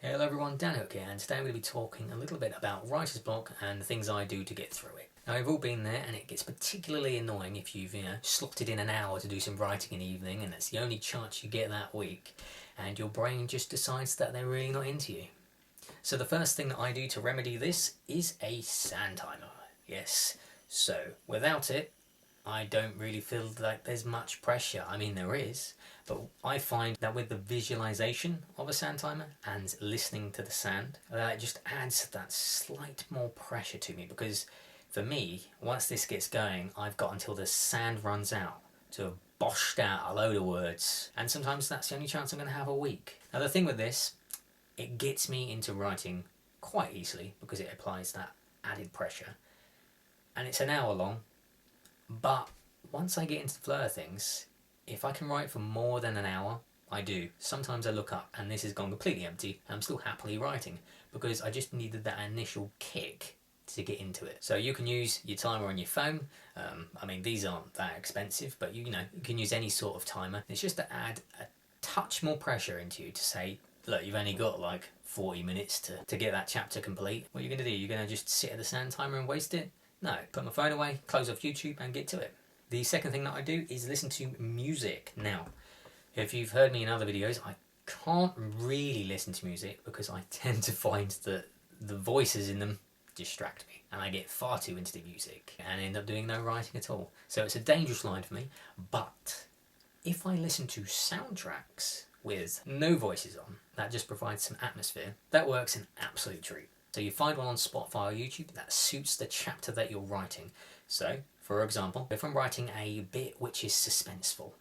Hello everyone, Dan Hook here, and today I'm going to be talking a little bit about writer's block and the things I do to get through it. Now we've all been there, and it gets particularly annoying if you've slotted in an hour to do some writing in the evening and it's the only chance you get that week, and your brain just decides that they're really not into you. So the first thing that I do to remedy this is a sand timer. Yes, so without it, I don't really feel like there's much pressure. I mean, there is, but I find that with the visualization of a sand timer and listening to the sand, it just adds that slight more pressure to me, because for me, once this gets going, I've got until the sand runs out to have boshed out a load of words, and sometimes that's the only chance I'm going to have a week. Now the thing with this, it gets me into writing quite easily because it applies that added pressure, and it's an hour long. But once I get into the flow of things, if I can write for more than an hour, I do. Sometimes I look up and this has gone completely empty and I'm still happily writing because I just needed that initial kick to get into it. So you can use your timer on your phone. I mean, these aren't that expensive, but you can use any sort of timer. It's just to add a touch more pressure into you to say, look, you've only got like 40 minutes to get that chapter complete. What are you going to do? You're going to just sit at the sand timer and waste it? No, put my phone away, close off YouTube and get to it. The second thing that I do is listen to music. Now, if you've heard me in other videos, I can't really listen to music because I tend to find that the voices in them distract me and I get far too into the music and end up doing no writing at all. So it's a dangerous line for me, but if I listen to soundtracks with no voices on, that just provides some atmosphere, that works an absolute treat. So you find one on Spotify or YouTube that suits the chapter that you're writing. So, for example, if I'm writing a bit which is suspenseful,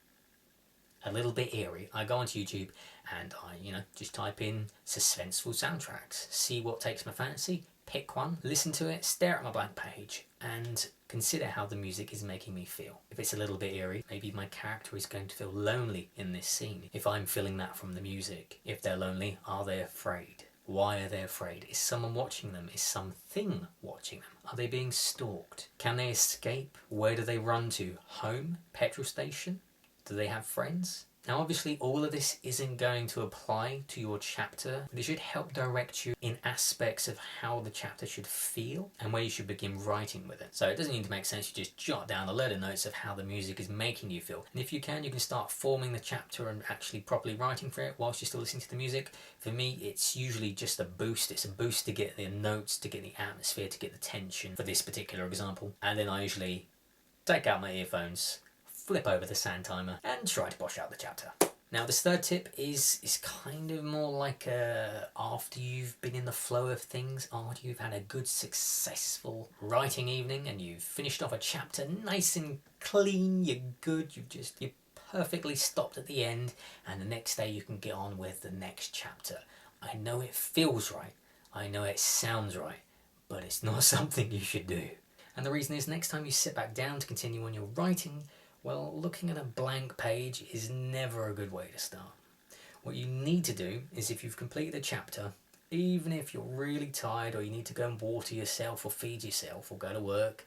a little bit eerie, I go onto YouTube and I, just type in suspenseful soundtracks, see what takes my fancy, pick one, listen to it, stare at my blank page, and consider how the music is making me feel. If it's a little bit eerie, maybe my character is going to feel lonely in this scene. If I'm feeling that from the music, if they're lonely, are they afraid? Why are they afraid? Is someone watching them? Is something watching them? Are they being stalked? Can they escape? Where do they run to? Home? Petrol station? Do they have friends? Now obviously all of this isn't going to apply to your chapter, but it should help direct you in aspects of how the chapter should feel and where you should begin writing with it. So it doesn't need to make sense you just jot down a load of notes of how the music is making you feel. And if you can start forming the chapter and actually properly writing for it whilst you're still listening to the music. For me, it's usually just a boost. It's a boost to get the notes, to get the atmosphere, to get the tension for this particular example. And then I usually take out my earphones, flip over the sand timer and try to bosh out the chapter. Now this third tip is kind of more like after you've been in the flow of things, after you've had a good successful writing evening and you've finished off a chapter nice and clean, you're good, you're perfectly stopped at the end, and the next day you can get on with the next chapter. I know it feels right, I know it sounds right, but it's not something you should do. And the reason is, next time you sit back down to continue on your writing, well, looking at a blank page is never a good way to start. What you need to do is, if you've completed a chapter, even if you're really tired or you need to go and water yourself or feed yourself or go to work,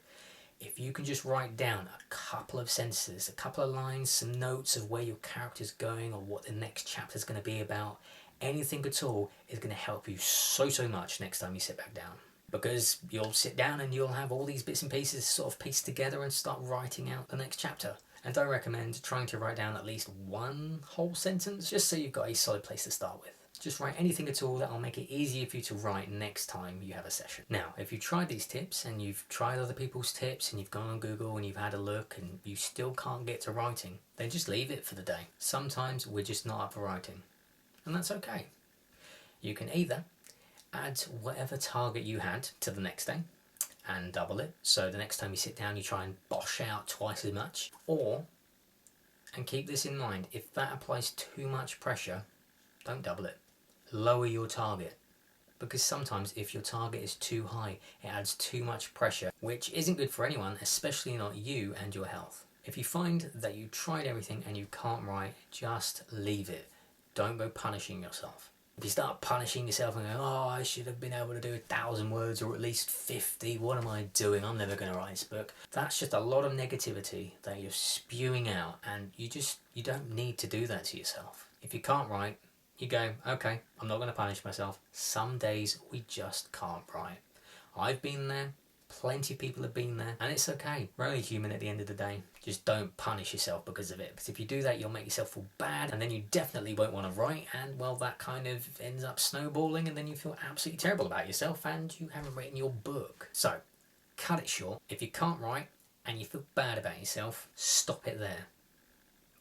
if you can just write down a couple of sentences, a couple of lines, some notes of where your character's going or what the next chapter's going to be about, anything at all is going to help you so much next time you sit back down. Because you'll sit down and you'll have all these bits and pieces sort of pieced together and start writing out the next chapter. And I recommend trying to write down at least one whole sentence, just so you've got a solid place to start with. Just write anything at all that will make it easier for you to write next time you have a session. Now, if you've tried these tips and you've tried other people's tips and you've gone on Google and you've had a look and you still can't get to writing, then just leave it for the day. Sometimes we're just not up for writing, and that's okay. You can either add whatever target you had to the next day and double it, so the next time you sit down you try and bosh out twice as much, or, and keep this in mind, if that applies too much pressure, don't double it. Lower your target, because sometimes if your target is too high, it adds too much pressure, which isn't good for anyone, especially not you and your health. If you find that you tried everything and you can't write, just leave it. Don't go punishing yourself. If you start punishing yourself and going, oh, I should have been able to do 1,000 words or at least 50, what am I doing? I'm never going to write this book. That's just a lot of negativity that you're spewing out, and you don't need to do that to yourself. If you can't write, you go, okay, I'm not going to punish myself. Some days we just can't write. I've been there. Plenty of people have been there, and it's okay. We're only human at the end of the day. Just don't punish yourself because of it, because if you do that, you'll make yourself feel bad, and then you definitely won't want to write, and well, that kind of ends up snowballing, and then you feel absolutely terrible about yourself, and you haven't written your book. So, cut it short. If you can't write, and you feel bad about yourself, stop it there.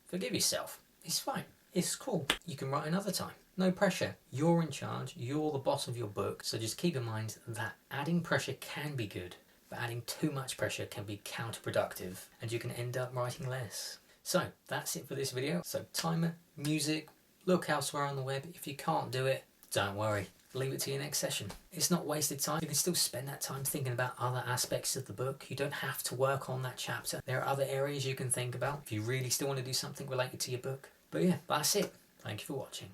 Forgive yourself. It's fine. It's cool. You can write another time. No pressure. You're in charge. You're the boss of your book. So just keep in mind that adding pressure can be good, but adding too much pressure can be counterproductive, and you can end up writing less. So that's it for this video. So timer, music, look elsewhere on the web. If you can't do it, don't worry. Leave it to your next session. It's not wasted time. You can still spend that time thinking about other aspects of the book. You don't have to work on that chapter. There are other areas you can think about if you really still want to do something related to your book. But yeah, that's it. Thank you for watching.